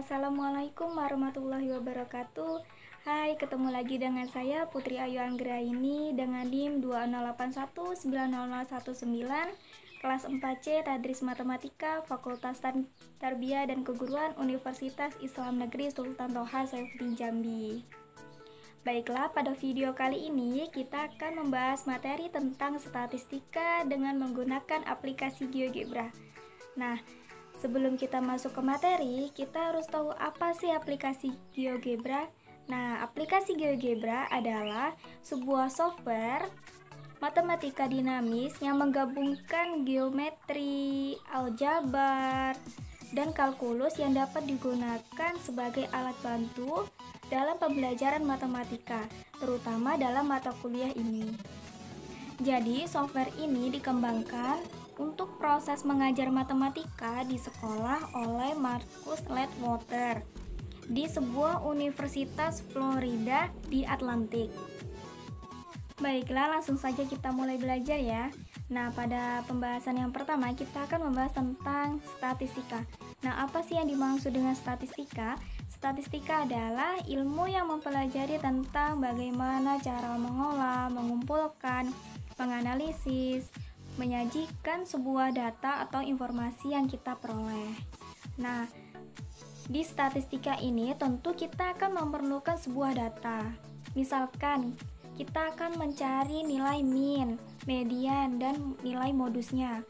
Assalamualaikum warahmatullahi wabarakatuh. Hai, ketemu lagi dengan saya Putri Ayu Anggraini dengan NIM 208190019, kelas 4C Tadris Matematika, Fakultas Tarbiyah dan Keguruan, Universitas Islam Negeri Sultan Toha Saifuddin Jambi. Baiklah, pada video kali ini kita akan membahas materi tentang statistika dengan menggunakan aplikasi GeoGebra. Nah, sebelum kita masuk ke materi, kita harus tahu apa sih aplikasi GeoGebra. Nah, aplikasi GeoGebra adalah sebuah software matematika dinamis yang menggabungkan geometri, aljabar, dan kalkulus yang dapat digunakan sebagai alat bantu dalam pembelajaran matematika, terutama dalam mata kuliah ini. Jadi, software ini dikembangkan untuk proses mengajar matematika di sekolah oleh Marcus Ledwater di sebuah universitas Florida di Atlantik. Baiklah, langsung saja kita mulai belajar ya. Nah, pada pembahasan yang pertama kita akan membahas tentang statistika. Nah, apa sih yang dimaksud dengan statistika? Statistika adalah ilmu yang mempelajari tentang bagaimana cara mengolah, mengumpulkan, menganalisis, menyajikan sebuah data atau informasi yang kita peroleh. Nah, di statistika ini tentu kita akan memerlukan sebuah data. Misalkan, kita akan mencari nilai min, median, dan nilai modusnya.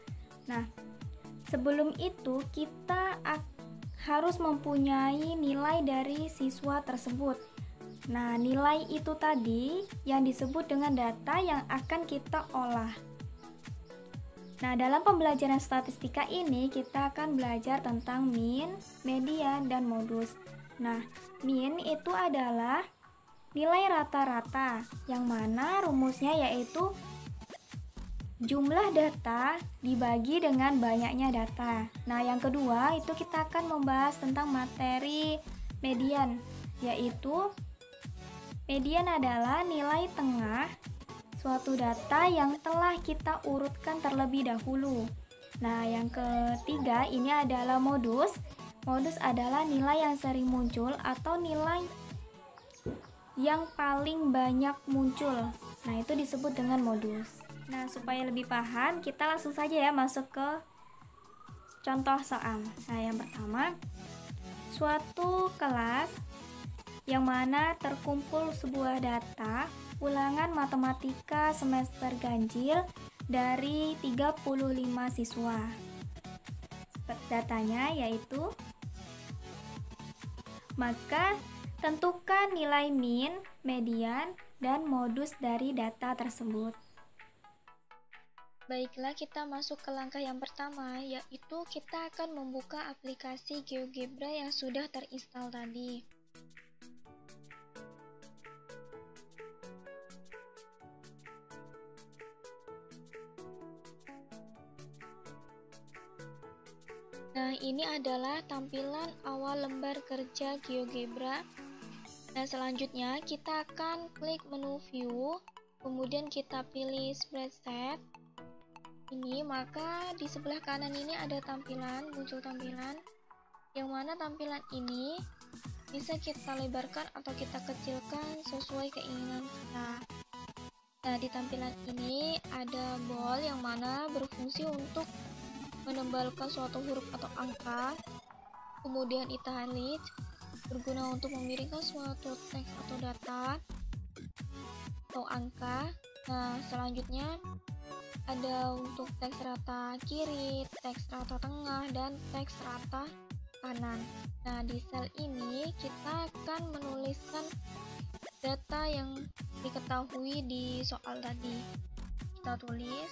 Nah, sebelum itu kita harus mempunyai nilai dari siswa tersebut. Nah, nilai itu tadi yang disebut dengan data yang akan kita olah. Nah, dalam pembelajaran statistika ini kita akan belajar tentang min, median, dan modus. Nah, min itu adalah nilai rata-rata, yang mana rumusnya yaitu jumlah data dibagi dengan banyaknya data. Nah, yang kedua itu kita akan membahas tentang materi median, yaitu median adalah nilai tengah suatu data yang telah kita urutkan terlebih dahulu. Nah, yang ketiga ini adalah modus. Modus adalah nilai yang sering muncul atau nilai yang paling banyak muncul. Nah, itu disebut dengan modus. Nah, supaya lebih paham, kita langsung saja ya masuk ke contoh soal. Nah, yang pertama, suatu kelas yang mana terkumpul sebuah data ulangan matematika semester ganjil dari 35 siswa. Datanya yaitu, maka tentukan nilai min, median, dan modus dari data tersebut. Baiklah, kita masuk ke langkah yang pertama, yaitu kita akan membuka aplikasi GeoGebra yang sudah terinstall tadi. Nah, ini adalah tampilan awal lembar kerja GeoGebra. Nah, selanjutnya kita akan klik menu view, kemudian kita pilih spreadsheet. Ini, maka di sebelah kanan ini ada tampilan, muncul tampilan, yang mana tampilan ini bisa kita lebarkan atau kita kecilkan sesuai keinginan kita. Nah, di tampilan ini ada bold yang mana berfungsi untuk menebalkan suatu huruf atau angka, kemudian italic berguna untuk memiringkan suatu teks atau data atau angka. Nah, selanjutnya ada untuk teks rata kiri, teks rata tengah, dan teks rata kanan. Nah, di sel ini kita akan menuliskan data yang diketahui di soal tadi. Kita tulis.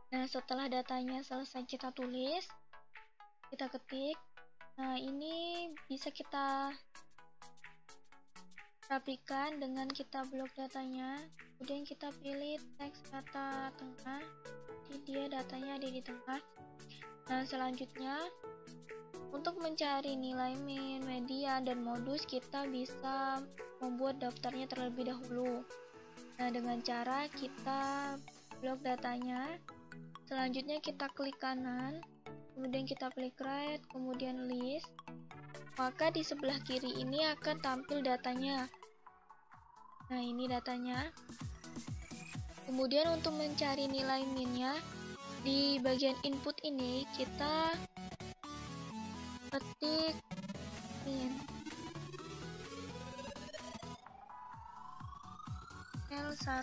Nah, setelah datanya selesai kita tulis, kita ketik. Nah, ini bisa kita rapikan dengan kita blok datanya. Kemudian kita pilih teks kata tengah. Jadi dia datanya ada di tengah. Nah, selanjutnya untuk mencari nilai min, median, dan modus, kita bisa membuat daftarnya terlebih dahulu. Nah, dengan cara kita blok datanya, selanjutnya kita klik kanan, kemudian kita klik write, kemudian list, maka di sebelah kiri ini akan tampil datanya. Nah, ini datanya. Kemudian untuk mencari nilai minnya, di bagian input ini kita ketik min L1.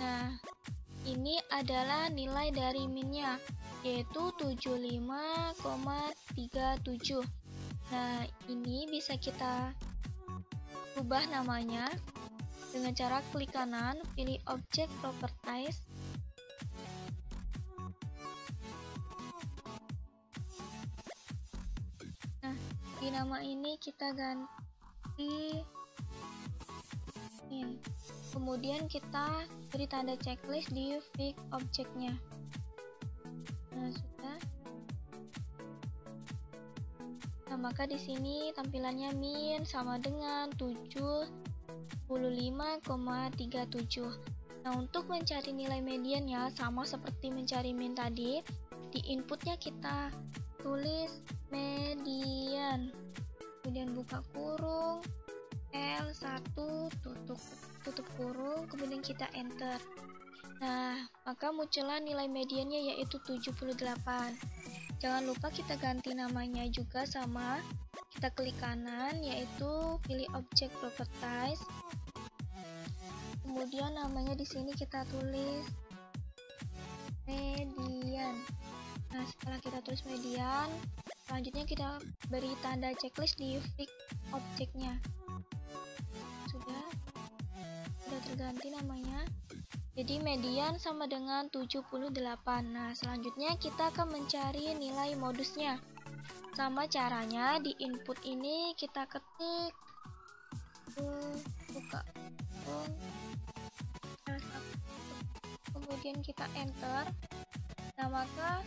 Nah, ini adalah nilai dari minnya, yaitu 75,37. Nah, ini bisa kita ubah namanya dengan cara klik kanan, pilih object properties. Nah, di nama ini kita ganti min. Kemudian kita beri tanda checklist di fix objeknya. Nah, sudah. Nah, maka di sini tampilannya min sama dengan 75,37. Nah, untuk mencari nilai mediannya sama seperti mencari min tadi, di inputnya kita tulis median, kemudian buka kurung, L1 tutup kurung, kemudian kita enter. Nah, maka muncullah nilai mediannya yaitu 78. Jangan lupa kita ganti namanya juga sama. Kita klik kanan yaitu pilih object properties. Kemudian namanya di sini kita tulis median. Nah, setelah kita tulis median, selanjutnya kita beri tanda checklist di fix objeknya. Sudah terganti namanya. Jadi median sama dengan 78. Nah, selanjutnya kita akan mencari nilai modusnya. Sama caranya, di input ini kita ketik buka kemudian kita enter. Nah, maka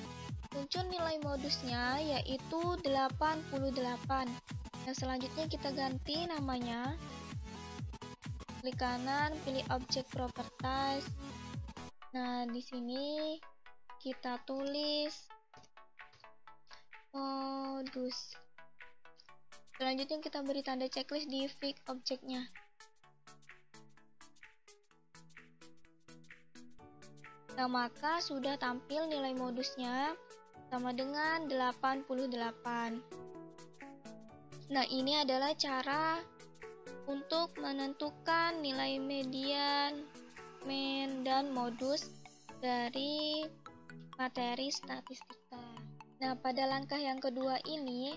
muncul nilai modusnya yaitu 88. Nah, selanjutnya kita ganti namanya. Klik kanan, pilih object properties. Nah, di sini kita tulis modus. Selanjutnya kita beri tanda checklist di fix objeknya. Nah, maka sudah tampil nilai modusnya sama dengan 88. Nah, ini adalah cara untuk menentukan nilai median, min, dan modus dari materi statistika. Nah, pada langkah yang kedua ini,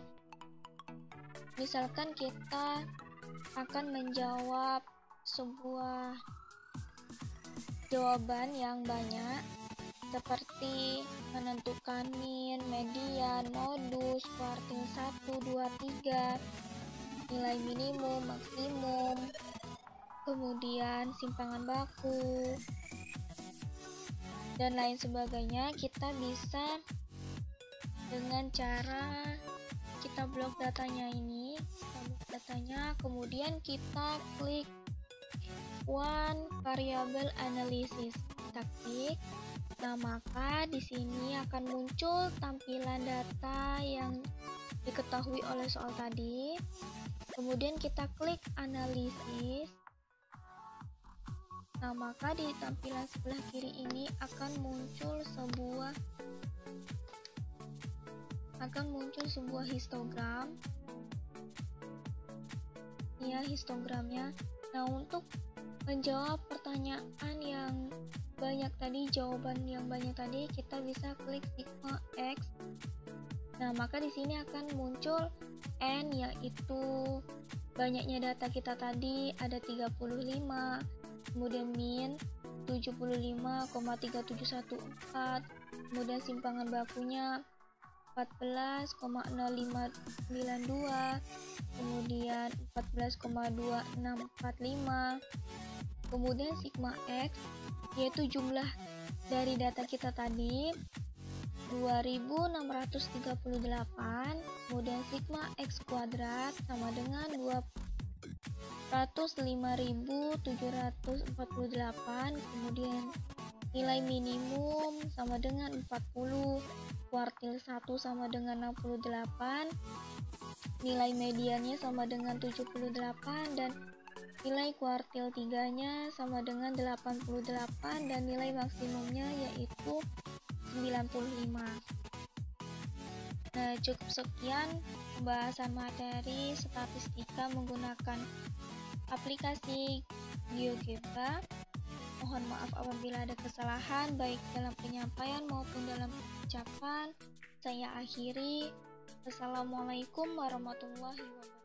misalkan kita akan menjawab sebuah jawaban yang banyak, seperti menentukan min, median, modus, quartile 1, 2, 3, nilai minimum, maksimum, kemudian simpangan baku, dan lain sebagainya. Kita bisa dengan cara kita blok datanya ini, kemudian kita klik one variable analysis, kita klik. Nah, maka di sini akan muncul tampilan data yang diketahui oleh soal tadi. Kemudian kita klik analisis. Nah, maka di tampilan sebelah kiri ini akan muncul sebuah histogram. Ya, histogramnya. Nah, untuk menjawab pertanyaan yang banyak tadi, jawaban yang banyak tadi, kita bisa klik sigma X. Nah, maka di sini akan muncul N, yaitu banyaknya data kita tadi ada 35, kemudian min 75,3714, kemudian simpangan bakunya 14,0592, kemudian 14,2645, kemudian sigma X yaitu jumlah dari data kita tadi 2638, kemudian sigma X kuadrat sama dengan 205.748, kemudian nilai minimum sama dengan 40, kuartil 1 sama dengan 68, nilai mediannya sama dengan 78, dan nilai kuartil 3-nya sama dengan 88, dan nilai maksimumnya yaitu 95. Nah, cukup sekian pembahasan materi statistika menggunakan aplikasi GeoGebra. Mohon maaf apabila ada kesalahan baik dalam penyampaian maupun dalam ucapan. Saya akhiri. Assalamualaikum warahmatullahi wabarakatuh.